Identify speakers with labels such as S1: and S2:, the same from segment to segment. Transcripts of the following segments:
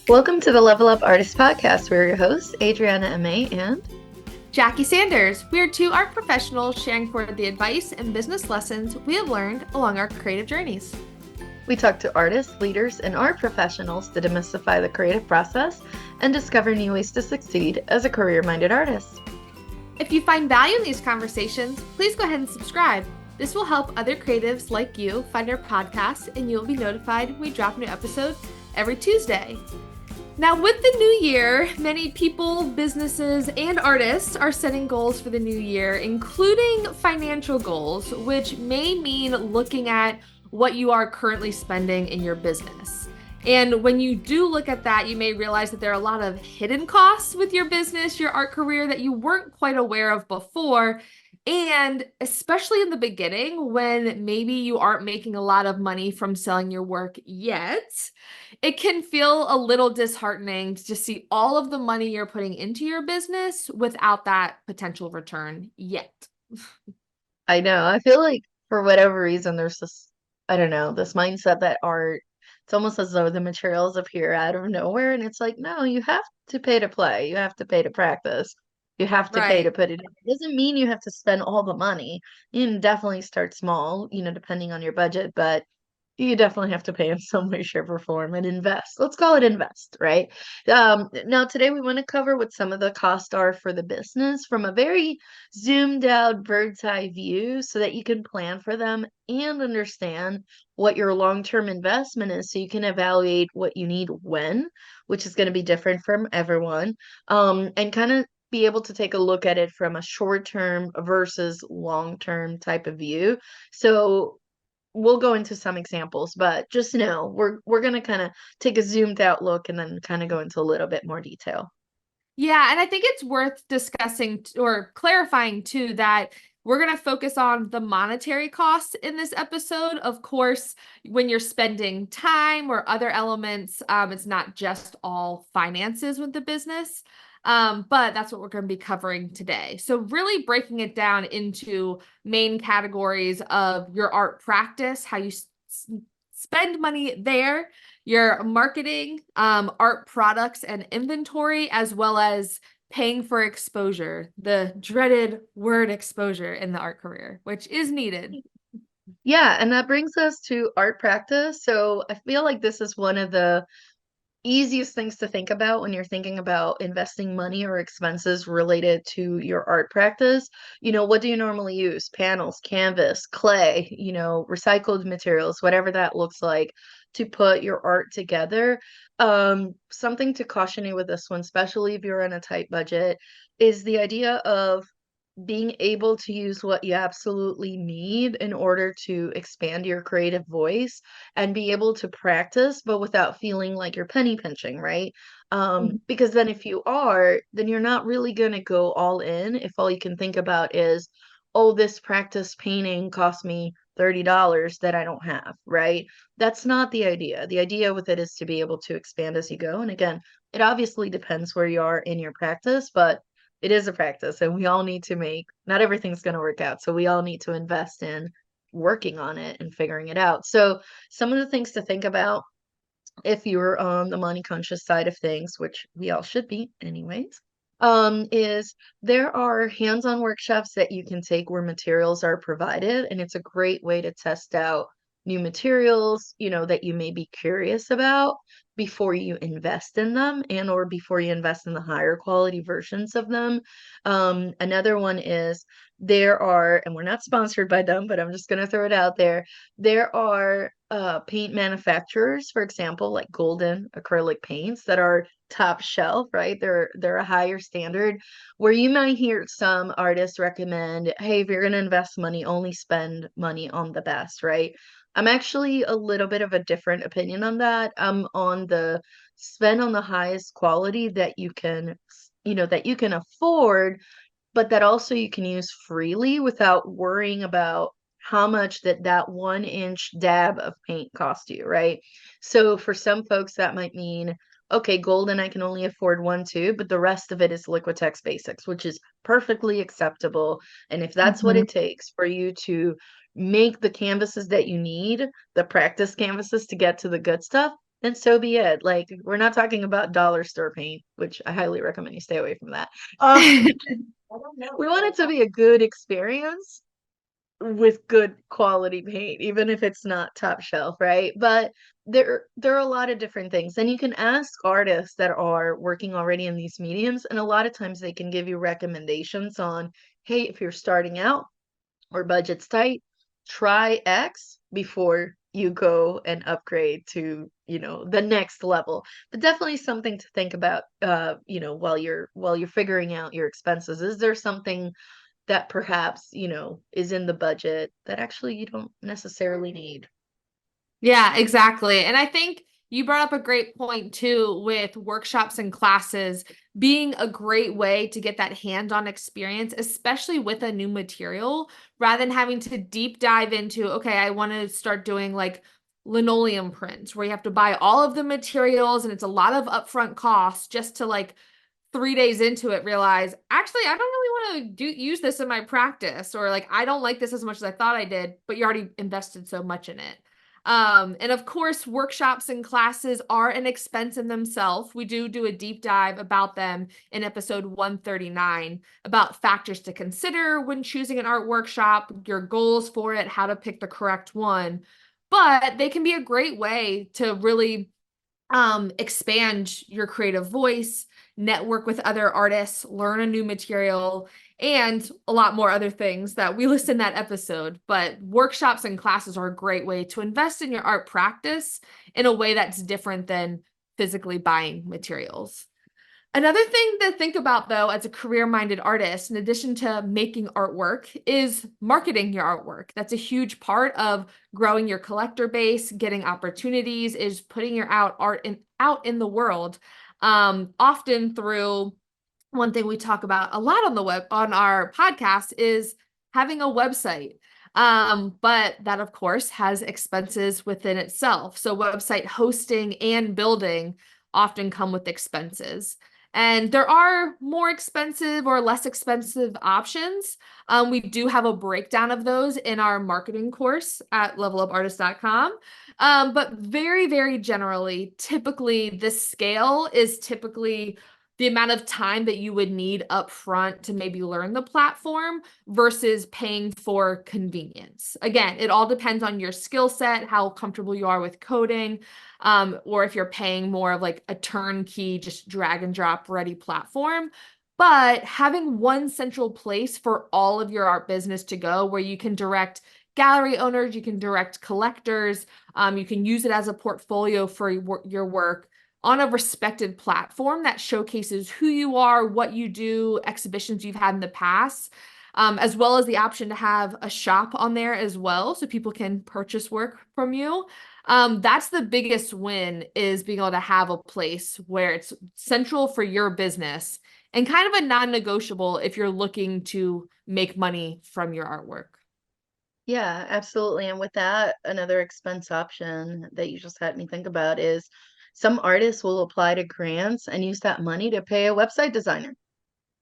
S1: Welcome to the Level Up Artist Podcast. We're your hosts, Adriana M.A. and
S2: Jackie Sanders. We are two art professionals sharing for the advice and business lessons we have learned along our creative journeys.
S1: we talk to artists, leaders, and art professionals to demystify the creative process and discover new ways to succeed as a career-minded artist.
S2: If you find value in these conversations, please go ahead and subscribe. This will help other creatives like you find our podcast, and you'll be notified when we drop a new episode every Tuesday. Now, with the new year, many people, businesses, and artists are setting goals for the new year, including financial goals, which may mean looking at what you are currently spending in your business. And when you do look at that, you may realize that there are a lot of hidden costs with your business, your art career that you weren't quite aware of before. And especially in the beginning, when maybe you aren't making a lot of money from selling your work yet, it can feel a little disheartening to just see all of the money you're putting into your business without that potential return yet.
S1: I know. I feel like for whatever reason, there's this, I don't know, this mindset that art, it's almost as though the materials appear out of nowhere. And it's like, no, you have to pay to play. You have to pay to practice. You have to pay to
S2: Right.
S1: put it in. It doesn't mean you have to spend all the money. You can definitely start small, depending on your budget, but you definitely have to pay in some way, shape, or form and invest. Let's call it invest, right? Now, today we want to cover what some of the costs are for the business from a very zoomed out bird's eye view so that you can plan for them and understand what your long-term investment is so you can evaluate what you need when, which is going to be different from everyone, and kind of be able to take a look at it from a short-term versus long-term type of view. So we'll go into some examples, but just know we're gonna kind of take a zoomed out look and then kind of go into a little bit more detail.
S2: Yeah, and I think it's worth discussing or clarifying too that we're going to focus on the monetary costs in this episode. Of course, when you're spending time or other elements, it's not just all finances with the business. But that's what we're going to be covering today. So, really breaking it down into main categories of your art practice, how you spend money there, your marketing, art products and inventory, as well as paying for exposure, the dreaded word exposure in the art career, which is needed.
S1: Yeah, and that brings us to art practice. So I feel like this is one of the easiest things to think about when you're thinking about investing money or expenses related to your art practice. What do you normally use? Panels, canvas, clay, recycled materials, whatever that looks like to put your art together. Something to caution you with this one, especially if you're on a tight budget, is the idea of being able to use what you absolutely need in order to expand your creative voice and be able to practice, but without feeling like you're penny pinching, right?
S2: Mhm.
S1: Because then if you are, then you're not really going to go all in if all you can think about is, oh, this practice painting cost me $30 that I don't have, right? That's not the idea. The idea with it is to be able to expand as you go. And again, it obviously depends where you are in your practice, but it is a practice and we all need to not everything's going to work out. So we all need to invest in working on it and figuring it out. So some of the things to think about if you're on the money conscious side of things, which we all should be anyways, is there are hands-on workshops that you can take where materials are provided, and it's a great way to test out new materials, that you may be curious about before you invest in them and or before you invest in the higher quality versions of them. Another one is there are, and we're not sponsored by them, but I'm just going to throw it out there are paint manufacturers, for example, like Golden acrylic paints that are top shelf, right? They're a higher standard where you might hear some artists recommend, hey, if you're going to invest money, only spend money on the best, right? I'm actually a little bit of a different opinion on that. I'm on the spend on the highest quality that you can afford, but that also you can use freely without worrying about how much that 1 inch dab of paint cost you, right? So for some folks that might mean, okay, Golden, I can only afford one tube, but the rest of it is Liquitex Basics, which is perfectly acceptable. And if that's what
S2: Mhm.
S1: it takes for you to make the canvases that you need, the practice canvases to get to the good stuff, then so be it. Like, we're not talking about dollar store paint, which I highly recommend you stay away from that. Um, we want it to be a good experience with good quality paint, even if it's not top shelf, right? But there are a lot of different things. And you can ask artists that are working already in these mediums, and a lot of times they can give you recommendations on, hey, if you're starting out or budget's tight, try X before you go and upgrade to, the next level. But definitely something to think about, while you're figuring out your expenses. Is there something that perhaps, is in the budget that actually you don't necessarily need?
S2: Yeah, exactly. And I think you brought up a great point too with workshops and classes being a great way to get that hands-on experience, especially with a new material, rather than having to deep dive into, okay, I want to start doing like linoleum prints where you have to buy all of the materials and it's a lot of upfront costs just to like 3 days into it realize actually I don't really want to use this in my practice, or like I don't like this as much as I thought I did, but you already invested so much in it. And of course, workshops and classes are an expense in themselves. We do a deep dive about them in episode 139 about factors to consider when choosing an art workshop, your goals for it, how to pick the correct one. But they can be a great way to really expand your creative voice, network with other artists, learn a new material, and a lot more other things that we list in that episode. But workshops and classes are a great way to invest in your art practice in a way that's different than physically buying materials. Another thing to think about, though, as a career-minded artist, in addition to making artwork, is marketing your artwork. That's a huge part of growing your collector base, getting opportunities, is putting your out in the world. Often through one thing we talk about a lot on the web on our podcast is having a website. But that, of course, has expenses within itself. So website hosting and building often come with expenses. And there are more expensive or less expensive options. We do have a breakdown of those in our marketing course at levelupartist.com. But very, very generally, typically, this scale is typically the amount of time that you would need up front to maybe learn the platform versus paying for convenience. Again, it all depends on your skill set, how comfortable you are with coding, or if you're paying more of like a turnkey, just drag and drop ready platform. But having one central place for all of your art business to go where you can direct gallery owners, you can direct collectors, you can use it as a portfolio for your work on a respected platform that showcases who you are, what you do, exhibitions you've had in the past, as well as the option to have a shop on there as well so people can purchase work from you. That's the biggest win, is being able to have a place where it's central for your business and kind of a non-negotiable if you're looking to make money from your artwork.
S1: Yeah, absolutely. And with that, another expense option that you just had me think about is some artists will apply to grants and use that money to pay a website designer.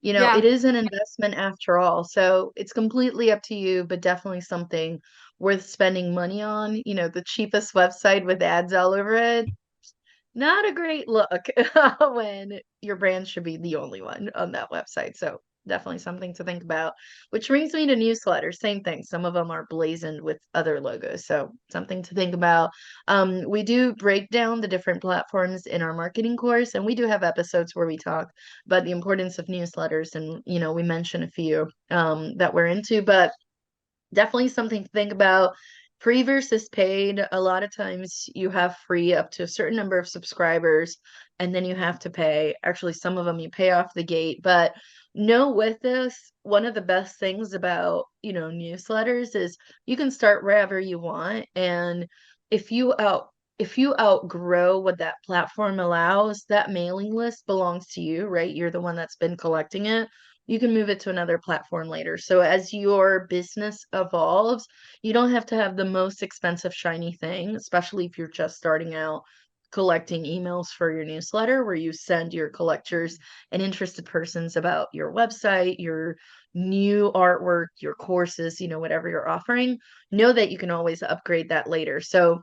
S1: It
S2: Yeah.
S1: is an investment after all. So it's completely up to you, but definitely something worth spending money on. The cheapest website with ads all over it, not a great look when your brand should be the only one on that website. So definitely something to think about. Which brings me to newsletters. Same thing. Some of them are blazoned with other logos. So something to think about. We do break down the different platforms in our marketing course, and we do have episodes where we talk about the importance of newsletters, and we mention a few that we're into, but definitely something to think about. Free versus paid. A lot of times you have free up to a certain number of subscribers, and then you have to pay. Actually, some of them you pay off the gate. But know with this, one of the best things about, newsletters is you can start wherever you want. And if you out if you outgrow what that platform allows, that mailing list belongs to you, right? You're the one that's been collecting it. You can move it to another platform later. So as your business evolves, you don't have to have the most expensive shiny thing, especially if you're just starting out collecting emails for your newsletter where you send your collectors and interested persons about your website, your new artwork, your courses, whatever you're offering. Know that you can always upgrade that later. So,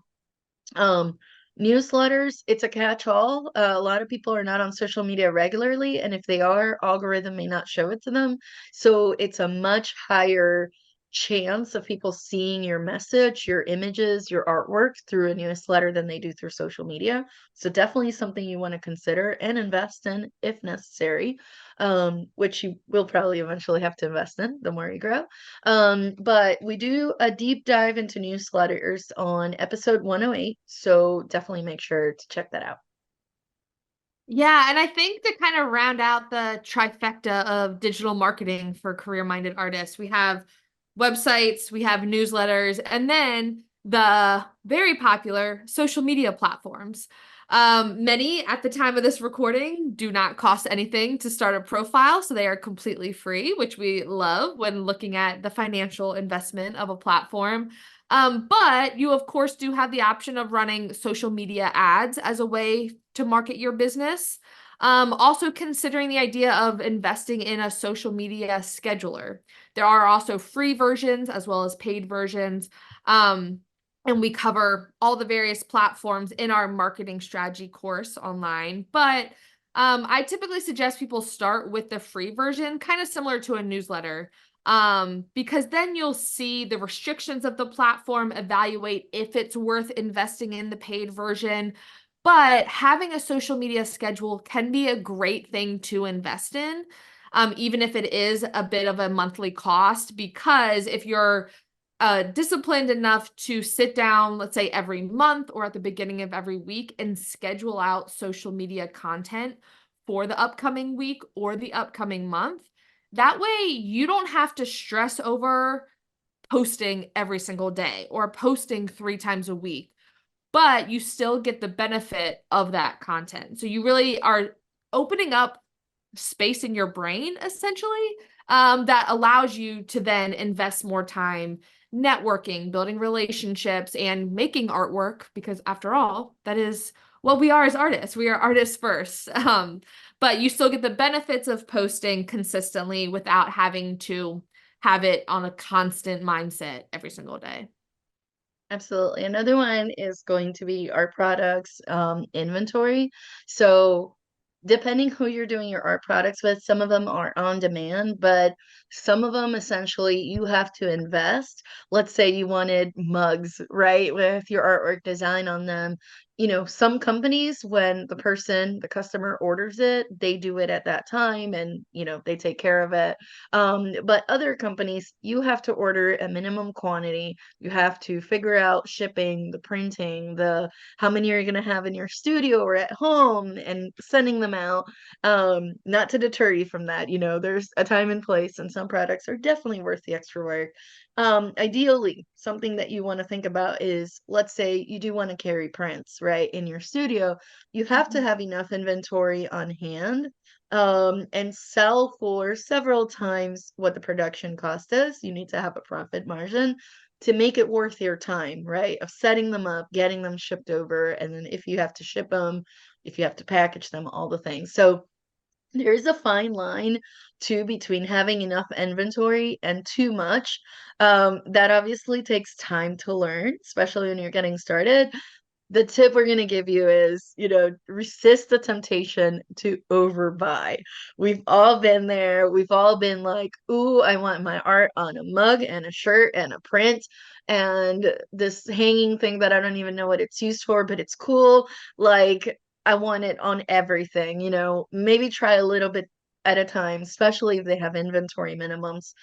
S1: um Newsletters, it's a catch-all. A lot of people are not on social media regularly, and if they are, algorithm may not show it to them. So it's a much higher chance of people seeing your message, your images, your artwork through a newsletter than they do through social media. So definitely something you want to consider and invest in if necessary, which you will probably eventually have to invest in the more you grow. But we do a deep dive into newsletters on episode 108, so definitely make sure to check that out.
S2: Yeah, and I think to kind of round out the trifecta of digital marketing for career-minded artists, we have websites, we have newsletters, and then the very popular social media platforms. Many at the time of this recording do not cost anything to start a profile, so they are completely free, which we love when looking at the financial investment of a platform. But you, of course, do have the option of running social media ads as a way to market your business. Also considering the idea of investing in a social media scheduler. There are also free versions as well as paid versions. And we cover all the various platforms in our marketing strategy course online. But I typically suggest people start with the free version, kind of similar to a newsletter, because then you'll see the restrictions of the platform, evaluate if it's worth investing in the paid version. But having a social media schedule can be a great thing to invest in, even if it is a bit of a monthly cost, because if you're disciplined enough to sit down, let's say every month or at the beginning of every week, and schedule out social media content for the upcoming week or the upcoming month, that way you don't have to stress over posting every single day or posting 3 times a week, but you still get the benefit of that content. So you really are opening up space in your brain, essentially, that allows you to then invest more time networking, building relationships, and making artwork, because after all, that is what we are as artists. We are artists first. But you still get the benefits of posting consistently without having to have it on a constant mindset every single day.
S1: Absolutely. Another one is going to be art products inventory. So, depending who you're doing your art products with, some of them are on demand, but some of them essentially you have to invest. Let's say you wanted mugs, right, with your artwork design on them. Some companies, when the customer orders it, they do it at that time and, they take care of it. But other companies, you have to order a minimum quantity. You have to figure out shipping, the printing, the how many you're going to have in your studio or at home and sending them out. Not to deter you from that. There's a time and place, and some products are definitely worth the extra work. Ideally, something that you want to think about is, let's say you do want to carry prints, right, in your studio. You have to
S2: Mhm.
S1: have enough inventory on hand and sell for several times what the production cost is. You need to have a profit margin to make it worth your time, right? Of setting them up, getting them shipped over, and then if you have to ship them, if you have to package them, all the things. So there is a fine line too between having enough inventory and too much. That obviously takes time to learn, especially when you're getting started. The tip we're going to give you is, resist the temptation to overbuy. We've all been there. We've all been like, ooh, I want my art on a mug and a shirt and a print and this hanging thing that I don't even know what it's used for, but it's cool. Like, I want it on everything, maybe try a little bit at a time, especially if they have inventory minimums.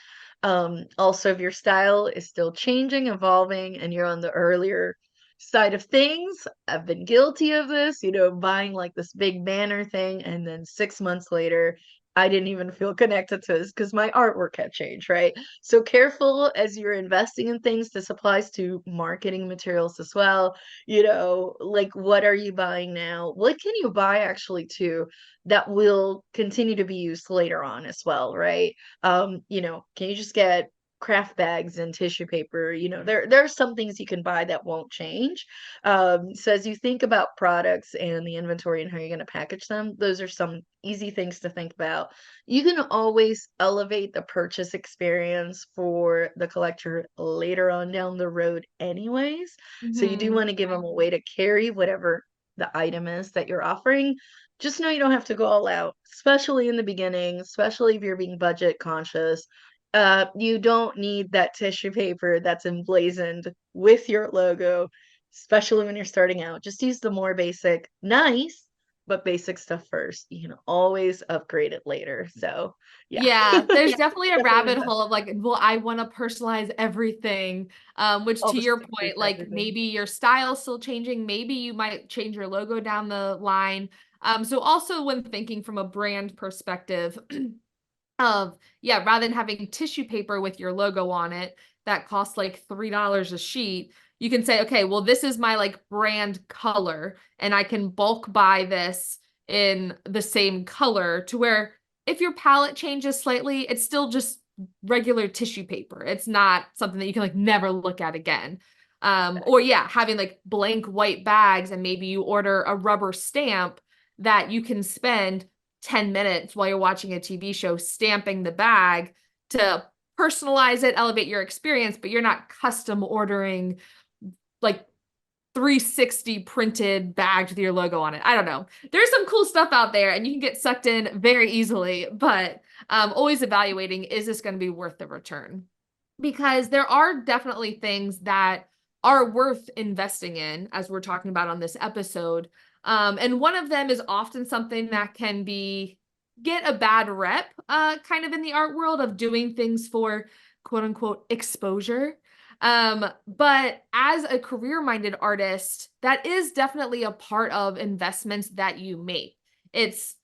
S1: Also, if your style is still changing, evolving, and you're on the earlier side of things, I've been guilty of this, buying like this big banner thing, and then 6 months later, I didn't even feel connected to this because my artwork had changed, right? So careful as you're investing in things. This applies to marketing materials as well. Like what are you buying now? What can you buy actually too that will continue to be used later on as well, right? Can you just get craft bags and tissue paper. There are some things you can buy that won't change. So as you think about products and the inventory and how you're going to package them, those are some easy things to think about. You can always elevate the purchase experience for the collector later on down the road anyways. So you do
S2: Hmm.
S1: want to give them a way to carry whatever the item is that you're offering. Just know you don't have to go all out, especially in the beginning, especially if you're being budget conscious. You don't need that tissue paper that's emblazoned with your logo, especially when you're starting out. Just use the more basic, nice, but basic stuff first. You can always upgrade it later. So, yeah.
S2: Yeah, there's definitely a
S1: Definitely
S2: rabbit
S1: invest.
S2: hole of like, well, I want to personalize everything. Which
S1: All
S2: to
S1: the
S2: your
S1: stickers,
S2: point, like
S1: everything.
S2: maybe your style's still changing, maybe you might change your logo down the line. So also when thinking from a brand perspective, of yeah, rather than having tissue paper with your logo on it that costs like $3 a sheet, you can say, okay, well, this is my like brand color, and I can bulk buy this in the same color to where if your palette changes slightly, it's still just regular tissue paper. It's not something that you can like never look at again. Or yeah, having like blank white bags and maybe you order a rubber stamp that you can spend 10 minutes while you're watching a TV show stamping the bag to personalize it, elevate your experience, but you're not custom ordering like 360 printed bags with your logo on it. I don't know. There's some cool stuff out there and you can get sucked in very easily, but always evaluating, is this going to be worth the return? Because there are definitely things that are worth investing in, as we're talking about on this episode. And one of them is often something that can be get a bad rep, kind of in the art world of doing things for quote unquote exposure. But as a career-minded artist, that is definitely a part of investments that you make. It's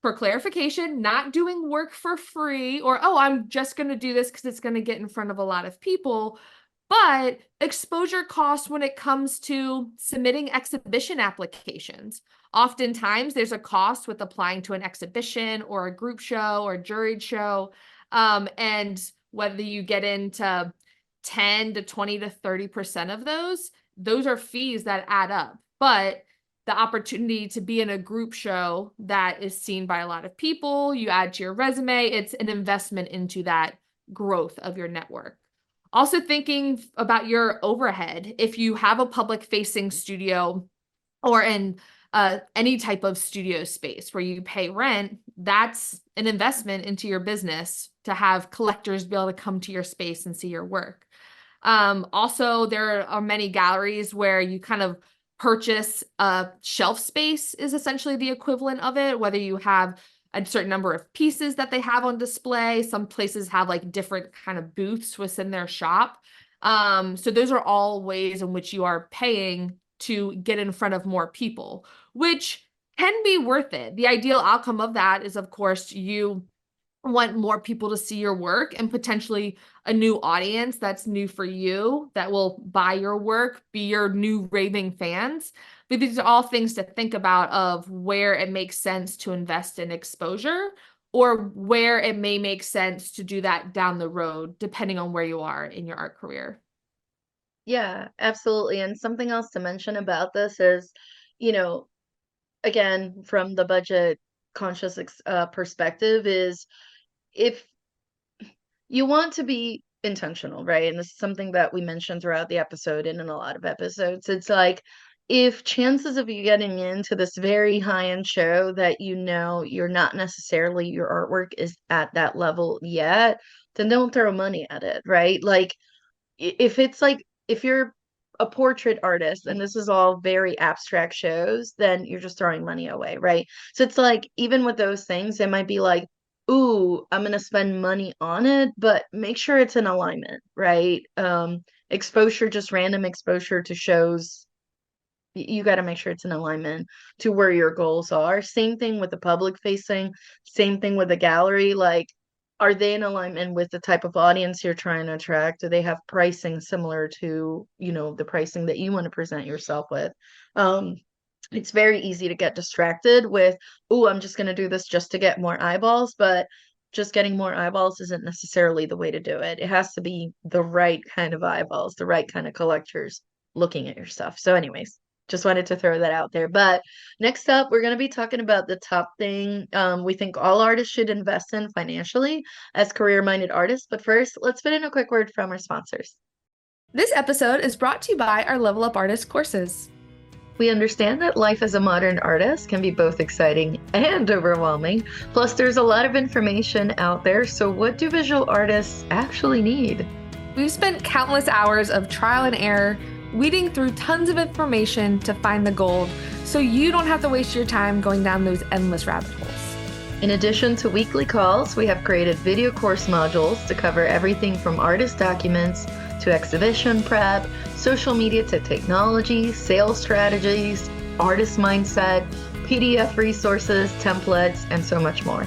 S2: for clarification, not doing work for free or, oh, I'm just going to do this because it's going to get in front of a lot of people. But exposure costs when it comes to submitting exhibition applications. Oftentimes, there's a cost with applying to an exhibition or a group show or a juried show. And whether you get into 10 to 20 to 30% of those are fees that add up. But the opportunity to be in a group show that is seen by a lot of people, you add to your resume, it's an investment into that growth of your network. Also thinking about your overhead. If you have a public facing studio or in any type of studio space where you pay rent, that's an investment into your business to have collectors be able to come to your space and see your work. Also, there are many galleries where you kind of purchase a shelf space is essentially the equivalent of it, whether you have a certain number of pieces that they have on display. Some places have like different kind of booths within their shop. So those are all ways in which you are paying to get in front of more people, which can be worth it. The ideal outcome of that is, of course, you want more people to see your work and potentially a new audience that's new for you that will buy your work, be your new raving fans. But these are all things to think about of where it makes sense to invest in exposure or where it may make sense to do that down the road, depending on where you are in your art career.
S1: Yeah, absolutely. And something else to mention about this is, you know, again, from the budget conscious perspective, is if you want to be intentional, right? And this is something that we mentioned throughout the episode and in a lot of episodes. It's like if chances of you getting into this very high-end show that you're not necessarily your artwork is at that level yet, then don't throw money at it, right? Like if it's like if you're a portrait artist and this is all very abstract shows, then you're just throwing money away, right? So it's like even with those things, it might be like, ooh, I'm gonna spend money on it, but make sure it's in alignment, right? Exposure, just random exposure to shows, you got to make sure it's in alignment to where your goals are. Same thing with the public facing, same thing with the gallery. Like, are they in alignment with the type of audience you're trying to attract? Do they have pricing similar to, the pricing that you want to present yourself with? Um, it's very easy to get distracted with, oh, I'm just going to do this just to get more eyeballs, but just getting more eyeballs isn't necessarily the way to do it. It has to be the right kind of eyeballs, the right kind of collectors looking at your stuff. So, anyways, just wanted to throw that out there. But next up, we're going to be talking about the top thing we think all artists should invest in financially as career-minded artists. But first, let's put in a quick word from our sponsors.
S2: This episode is brought to you by our Level Up Artist courses.
S1: We understand that life as a modern artist can be both exciting and overwhelming. Plus, there's a lot of information out there. So, what do visual artists actually need?
S2: We've spent countless hours of trial and error, weeding through tons of information to find the gold, so you don't have to waste your time going down those endless rabbit holes.
S1: In addition to weekly calls, we have created video course modules to cover everything from artist documents to exhibition prep, social media to technology, sales strategies, artist mindset, PDF resources, templates, and so much more.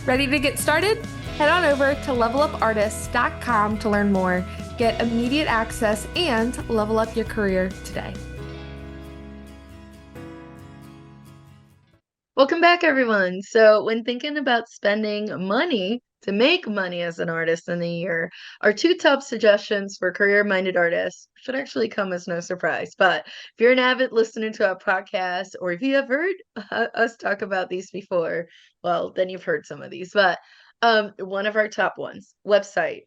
S2: Ready to get started? Head on over to levelupartists.com to learn more, get immediate access, and level up your career today.
S1: Welcome back, everyone. So, when thinking about spending money to make money as an artist in the year, our two top suggestions for career-minded artists should actually come as no surprise. But if you're an avid listener to our podcast, or if you have heard us talk about these before, well, then you've heard some of these. But one of our top ones, website.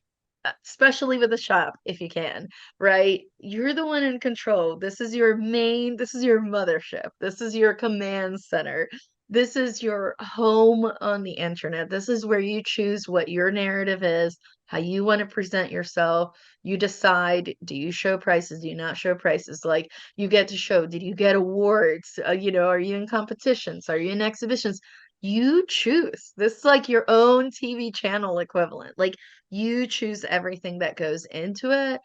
S1: Especially with a shop, if you can, right? You're the one in control. This is your mothership. This is your command center. This is your home on the internet. This is where you choose what your narrative is, how you want to present yourself. You decide, do you show prices? Do you not show prices? Like, you get to show, did you get awards? Are you in competitions? Are you in exhibitions? You choose. This is like your own TV channel equivalent. Like, you choose everything that goes into it.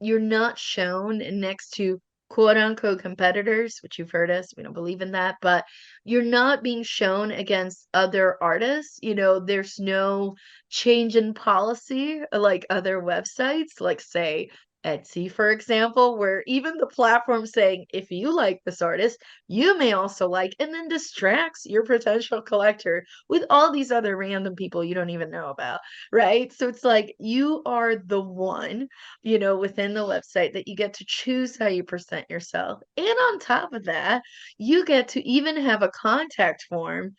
S1: You're not shown next to quote unquote competitors, which you've heard us. We don't believe in that, but you're not being shown against other artists. There's no change in policy like other websites, like say Etsy, for example, where even the platform saying, if you like this artist, you may also like, and then distracts your potential collector with all these other random people you don't even know about, right? So it's like you are the one, within the website that you get to choose how you present yourself. And on top of that, you get to even have a contact form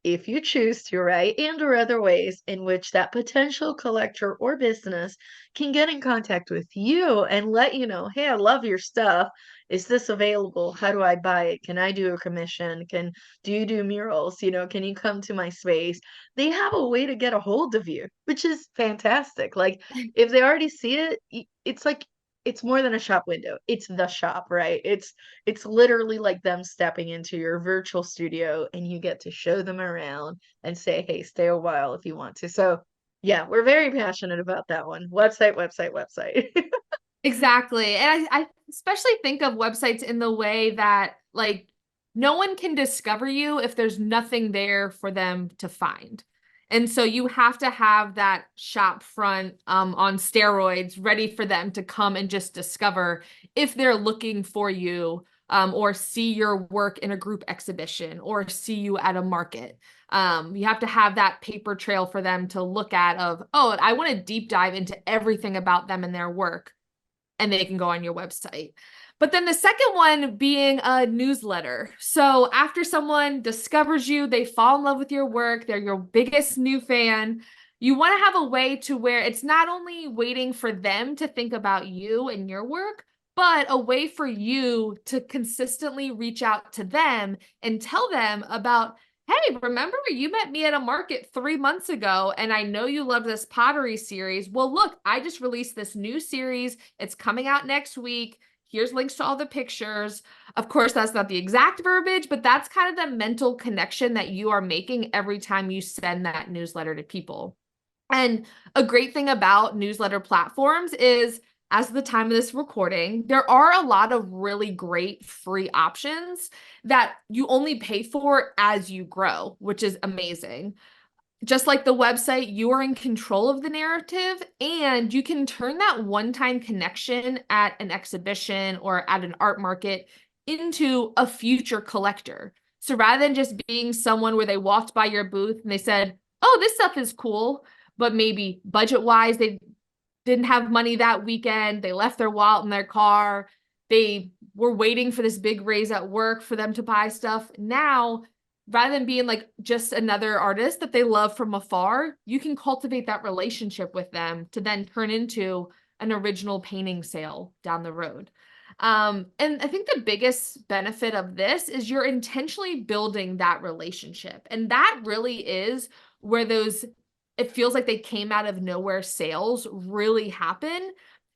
S1: if you choose to, right? And or other ways in which that potential collector or business can get in contact with you and let you know, hey, I love your stuff. Is this available? How do I buy it? Can I do a commission? Do you do murals? Can you come to my space? They have a way to get a hold of you, which is fantastic. Like, if they already see it, it's like it's more than a shop window. It's the shop, right? It's literally like them stepping into your virtual studio and you get to show them around and say, hey, stay a while if you want to. So yeah, we're very passionate about that one. Website, website, website.
S2: Exactly. And I especially think of websites in the way that, like, no one can discover you if there's nothing there for them to find. And so you have to have that shop front on steroids ready for them to come and just discover if they're looking for you, or see your work in a group exhibition or see you at a market. You have to have that paper trail for them to look at of, oh, I want to deep dive into everything about them and their work, and they can go on your website. But then the second one being a newsletter. So after someone discovers you, they fall in love with your work, they're your biggest new fan, you want to have a way to where it's not only waiting for them to think about you and your work, but a way for you to consistently reach out to them and tell them about, hey, remember you met me at a market 3 months ago, and I know you love this pottery series. Well, look, I just released this new series. It's coming out next week. Here's links to all the pictures. Of course, that's not the exact verbiage, but that's kind of the mental connection that you are making every time you send that newsletter to people. And a great thing about newsletter platforms is, as of the time of this recording, there are a lot of really great free options that you only pay for as you grow, which is amazing. Just like the website, you are in control of the narrative, and you can turn that one-time connection at an exhibition or at an art market into a future collector. So rather than just being someone where they walked by your booth and they said, oh, this stuff is cool, but maybe budget wise, they didn't have money that weekend. They left their wallet in their car. They were waiting for this big raise at work for them to buy stuff. Now, rather than being like just another artist that they love from afar, you can cultivate that relationship with them to then turn into an original painting sale down the road. And I think the biggest benefit of this is you're intentionally building that relationship. And that really is where those, it feels like they came out of nowhere sales really happen,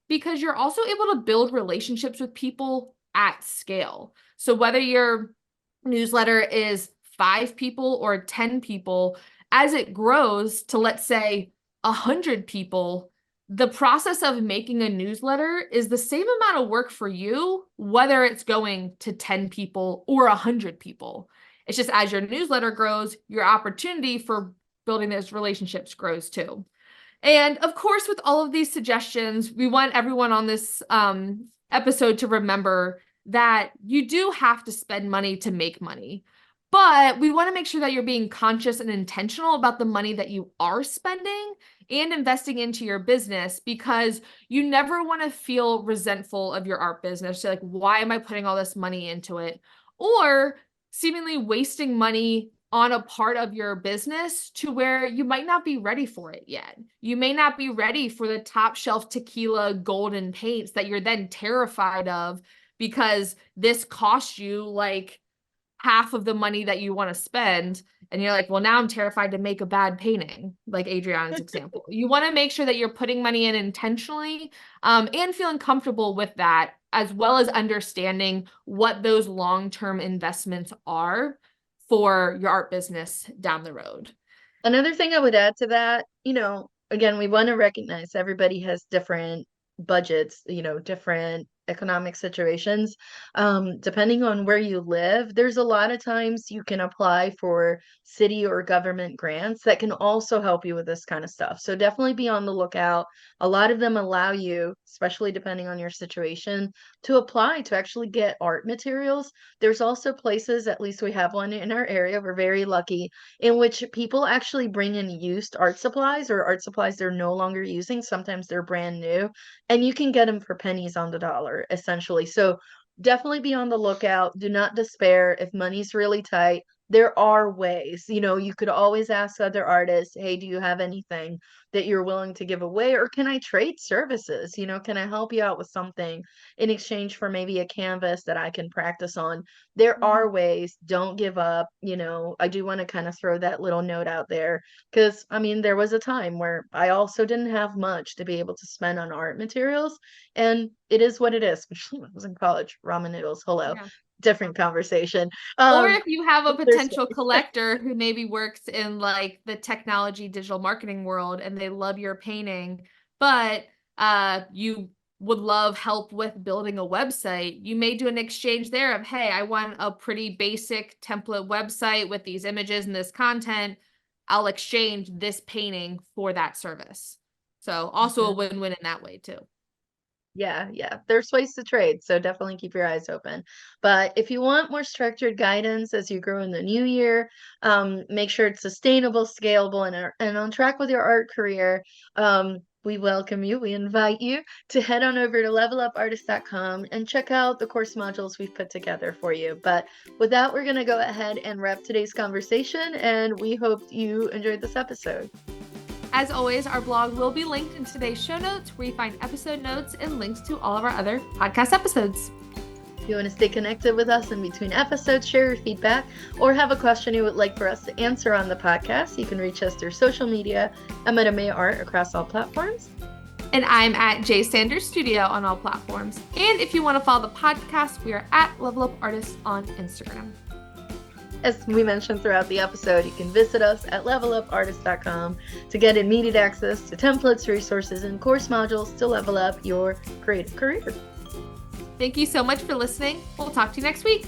S2: because you're also able to build relationships with people at scale. So whether your newsletter is 5 people or 10 people, as it grows to, let's say, 100 people, the process of making a newsletter is the same amount of work for you, whether it's going to 10 people or 100 people. It's just as your newsletter grows, your opportunity for building those relationships grows too. And of course, with all of these suggestions, we want everyone on this episode to remember that you do have to spend money to make money. But we want to make sure that you're being conscious and intentional about the money that you are spending and investing into your business, because you never want to feel resentful of your art business. So like, why am I putting all this money into it? Or seemingly wasting money on a part of your business to where you might not be ready for it yet. You may not be ready for the top shelf tequila golden paints that you're then terrified of, because this costs you like half of the money that you want to spend. And you're like, well, now I'm terrified to make a bad painting, like Adriana's example. You want to make sure that you're putting money in intentionally, and feeling comfortable with that, as well as understanding what those long-term investments are for your art business down the road.
S1: Another thing I would add to that, again, we want to recognize everybody has different budgets, different economic situations. Depending on where you live, there's a lot of times you can apply for city or government grants that can also help you with this kind of stuff. So definitely be on the lookout. A lot of them allow you, especially depending on your situation, to apply to actually get art materials. There's also places, at least we have one in our area, we're very lucky, in which people actually bring in used art supplies or art supplies they're no longer using. Sometimes they're brand new, and you can get them for pennies on the dollar, essentially. So definitely be on the lookout. Do not despair if money's really tight. There are ways, you could always ask other artists, hey, do you have anything that you're willing to give away? Or can I trade services? Can I help you out with something in exchange for maybe a canvas that I can practice on? There are ways. Don't give up. I do want to kind of throw that little note out there, because there was a time where I also didn't have much to be able to spend on art materials, and it is what it is, especially when I was in college. Ramen noodles, hello.
S2: Yeah.
S1: Different conversation.
S2: Or if you have a
S1: There's
S2: potential collector who maybe works in like the technology digital marketing world and they love your painting, but you would love help with building a website, you may do an exchange there of, hey, I want a pretty basic template website with these images and this content. I'll exchange this painting for that service. So also a win-win in that way too.
S1: Yeah, there's ways to trade, so definitely keep your eyes open. But if you want more structured guidance as you grow in the new year, make sure it's sustainable, scalable, and on track with your art career. We welcome you. We invite you to head on over to levelupartist.com and check out the course modules we've put together for you. But with that, we're going to go ahead and wrap today's conversation, and we hope you enjoyed this episode.
S2: As always, our blog will be linked in today's show notes, where you find episode notes and links to all of our other podcast episodes.
S1: If you want to stay connected with us in between episodes, share your feedback, or have a question you would like for us to answer on the podcast, you can reach us through social media. I'm at Amaya Art across all platforms.
S2: And I'm at J Sanders Studio on all platforms. And if you want to follow the podcast, we are at Level Up Artists on Instagram.
S1: As we mentioned throughout the episode, you can visit us at levelupartist.com to get immediate access to templates, resources, and course modules to level up your creative career.
S2: Thank you so much for listening. We'll talk to you next week.